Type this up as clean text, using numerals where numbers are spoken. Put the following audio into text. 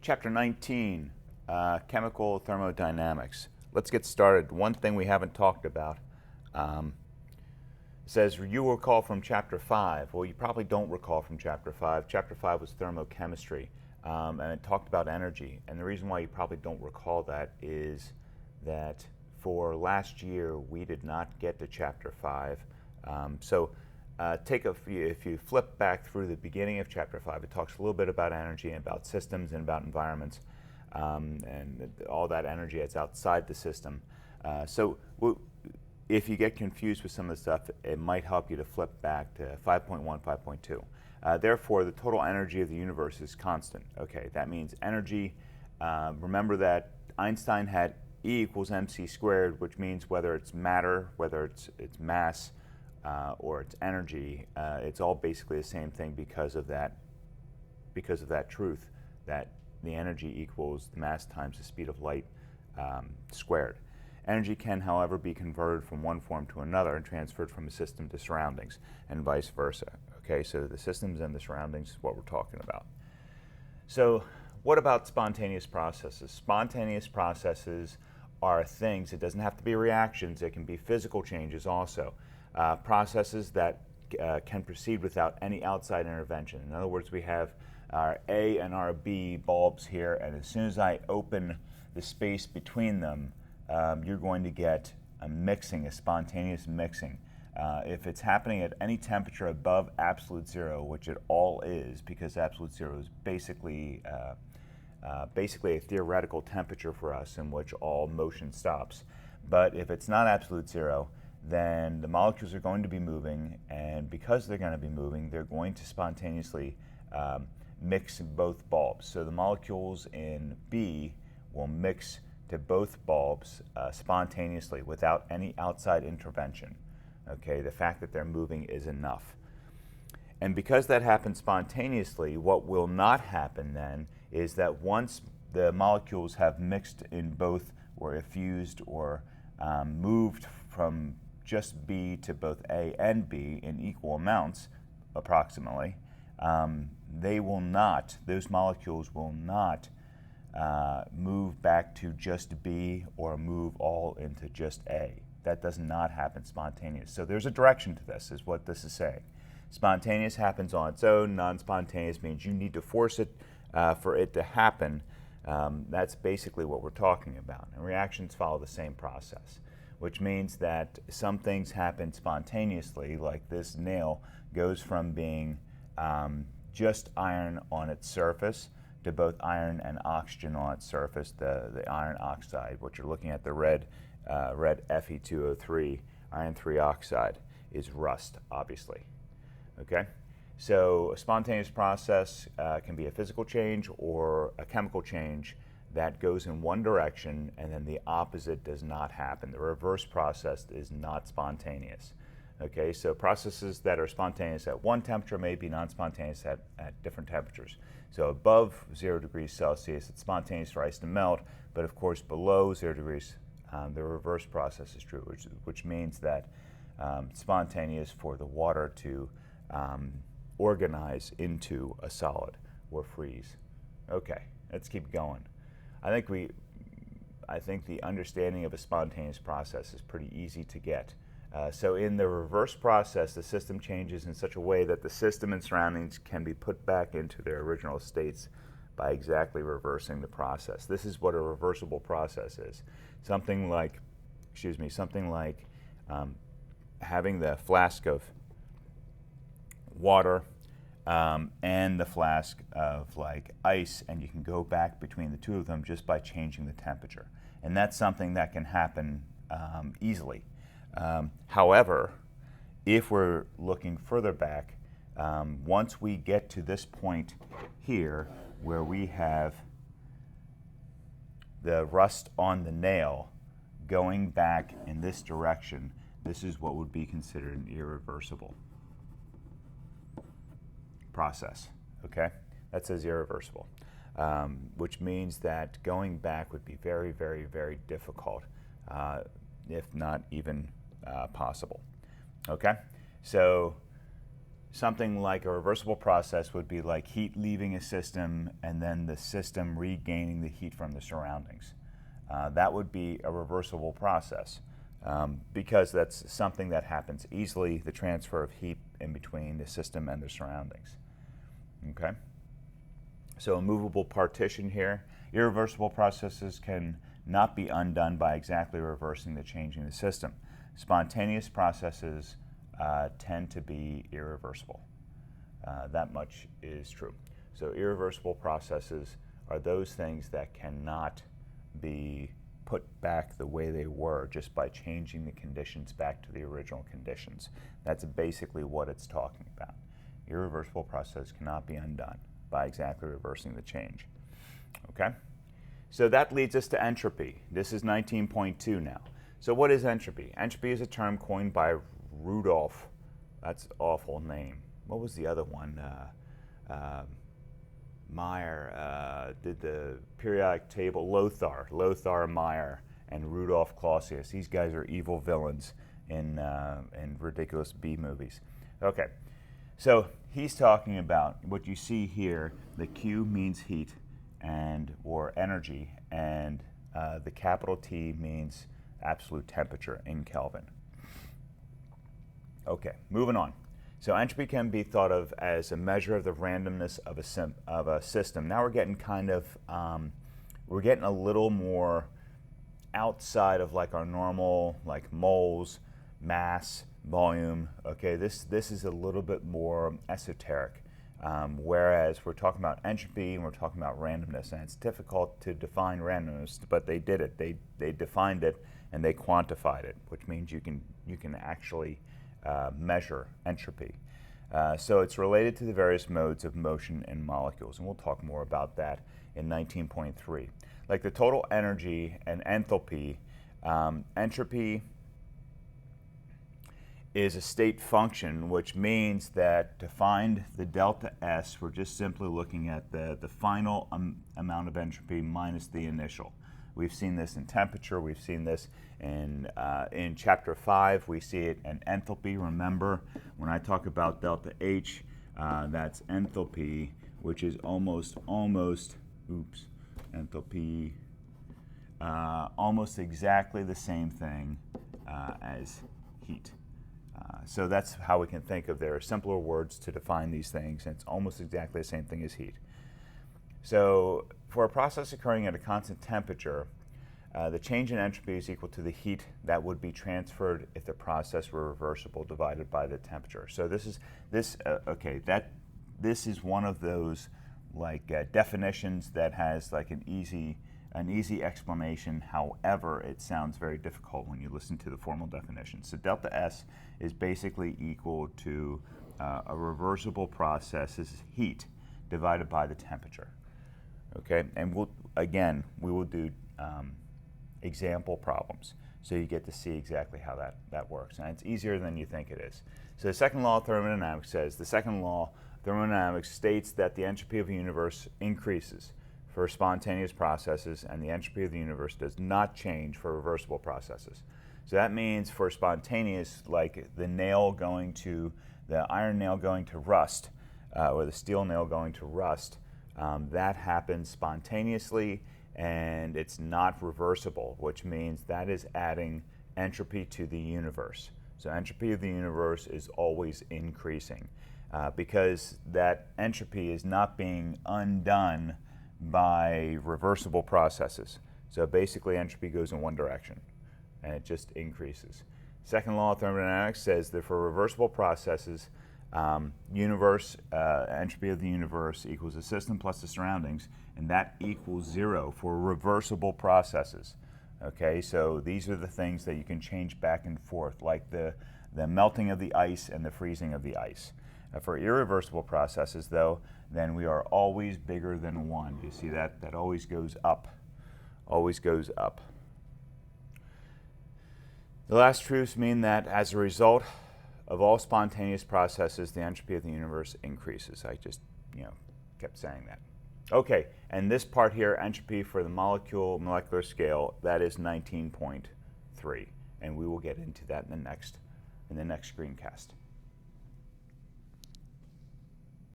Chapter 19, Chemical Thermodynamics. Let's get started. One thing we haven't talked about says you recall from Chapter 5. Well, you probably don't recall from Chapter 5. Chapter 5 was thermochemistry, and it talked about energy. And the reason why you probably don't recall that is that for last year, we did not get to Chapter 5. If you flip back through the beginning of Chapter 5, it talks a little bit about energy and about systems and about environments, and all that energy that's outside the system. If you get confused with some of the stuff, it might help you to flip back to 5.1, 5.2. Therefore, the total energy of the universe is constant. Okay, that means energy. Remember that Einstein had E equals mc squared, which means whether it's matter, whether it's mass, or its energy, it's all basically the same thing because of that truth that the energy equals the mass times the speed of light squared. Energy can, however, be converted from one form to another and transferred from a system to surroundings and vice versa. Okay, so the systems and the surroundings is what we're talking about. So what about spontaneous processes? Spontaneous processes are things, it doesn't have to be reactions, it can be physical changes also. Processes that can proceed without any outside intervention. In other words, we have our A and our B bulbs here, and as soon as I open the space between them, you're going to get a mixing, a spontaneous mixing. If it's happening at any temperature above absolute zero, which it all is, because absolute zero is basically a theoretical temperature for us in which all motion stops. But if it's not absolute zero, then the molecules are going to be moving, and because they're going to be moving, they're going to spontaneously mix both bulbs. So the molecules in B will mix to both bulbs spontaneously without any outside intervention. Okay, the fact that they're moving is enough. And because that happens spontaneously, what will not happen then is that once the molecules have mixed in both, or fused, or moved from just B to both A and B in equal amounts, approximately, those molecules will not move back to just B or move all into just A. That does not happen spontaneous. So there's a direction to this, is what this is saying. Spontaneous happens on its own. Non-spontaneous means you need to force it for it to happen. That's basically what we're talking about. And reactions follow the same process, which means that some things happen spontaneously, like this nail goes from being just iron on its surface to both iron and oxygen on its surface, the iron oxide. What you're looking at, the red Fe2O3, iron 3 oxide, is rust, obviously. Okay? So a spontaneous process can be a physical change or a chemical change that goes in one direction, and then the opposite does not happen. The reverse process is not spontaneous. Okay, so processes that are spontaneous at one temperature may be non-spontaneous at different temperatures. So above 0 degrees Celsius, it's spontaneous for ice to melt, but of course below 0 degrees, the reverse process is true, which means that it's spontaneous for the water to organize into a solid or freeze. Okay, let's keep going. I think the understanding of a spontaneous process is pretty easy to get. So in the reverse process, the system changes in such a way that the system and surroundings can be put back into their original states by exactly reversing the process. This is what a reversible process is. Something like having the flask of water and the flask of ice, and you can go back between the two of them just by changing the temperature. And that's something that can happen easily. However, if we're looking further back, once we get to this point here where we have the rust on the nail going back in this direction, this is what would be considered an irreversible process. Okay? That says irreversible, which means that going back would be very, very, very difficult, if not even possible. Okay? So something like a reversible process would be like heat leaving a system and then the system regaining the heat from the surroundings. That would be a reversible process because that's something that happens easily, the transfer of heat in between the system and the surroundings. Okay? So a movable partition here. Irreversible processes can not be undone by exactly reversing the change in the system. Spontaneous processes tend to be irreversible. That much is true. So irreversible processes are those things that cannot be put back the way they were just by changing the conditions back to the original conditions. That's basically what it's talking about. Irreversible processes cannot be undone by exactly reversing the change. Okay? So that leads us to entropy. This is 19.2 now. So what is entropy? Entropy is a term coined by Rudolf. That's an awful name. What was the other one? Meyer did the periodic table. Lothar Meyer and Rudolf Clausius. These guys are evil villains in ridiculous B movies. Okay, so he's talking about what you see here. The Q means heat or energy, and the capital T means absolute temperature in Kelvin. Okay, moving on. So entropy can be thought of as a measure of the randomness of a system. Now we're getting we're getting a little more outside of like our normal like moles, mass, volume. Okay, this is a little bit more esoteric. Whereas we're talking about entropy and we're talking about randomness, and it's difficult to define randomness, but they did it. They defined it and they quantified it, which means you can actually measure entropy. So it's related to the various modes of motion in molecules, and we'll talk more about that in 19.3. Like the total energy and enthalpy, entropy is a state function, which means that to find the delta S, we're just simply looking at the final amount of entropy minus the initial. We've seen this in temperature. We've seen this in Chapter 5. We see it in enthalpy. Remember, when I talk about delta H, that's enthalpy, which is almost exactly the same thing as heat. So that's how we can think of there are simpler words to define these things, and it's almost exactly the same thing as heat. So for a process occurring at a constant temperature, the change in entropy is equal to the heat that would be transferred if the process were reversible divided by the temperature. So this is one of those like definitions that has like an easy explanation. However, it sounds very difficult when you listen to the formal definition. So delta S is basically equal to a reversible process's heat divided by the temperature. Okay, and we will do example problems, so you get to see exactly how that works, and it's easier than you think it is. So the second law of thermodynamics says, the second law of thermodynamics states that the entropy of the universe increases for spontaneous processes, and the entropy of the universe does not change for reversible processes. So that means for spontaneous, like the iron nail going to rust, or the steel nail going to rust, that happens spontaneously, and it's not reversible, which means that is adding entropy to the universe. So entropy of the universe is always increasing because that entropy is not being undone by reversible processes. So basically entropy goes in one direction and it just increases. Second law of thermodynamics says that for reversible processes, entropy of the universe equals the system plus the surroundings, and that equals 0 for reversible processes. Okay, so these are the things that you can change back and forth, like the melting of the ice and the freezing of the ice. For irreversible processes, though, then we are always bigger than 1. You see that? That always goes up. Always goes up. The last truths mean that as a result of all spontaneous processes, the entropy of the universe increases. I just, kept saying that. Okay, and this part here, entropy for the molecular scale, that is 19.3, and we will get into that in the next screencast.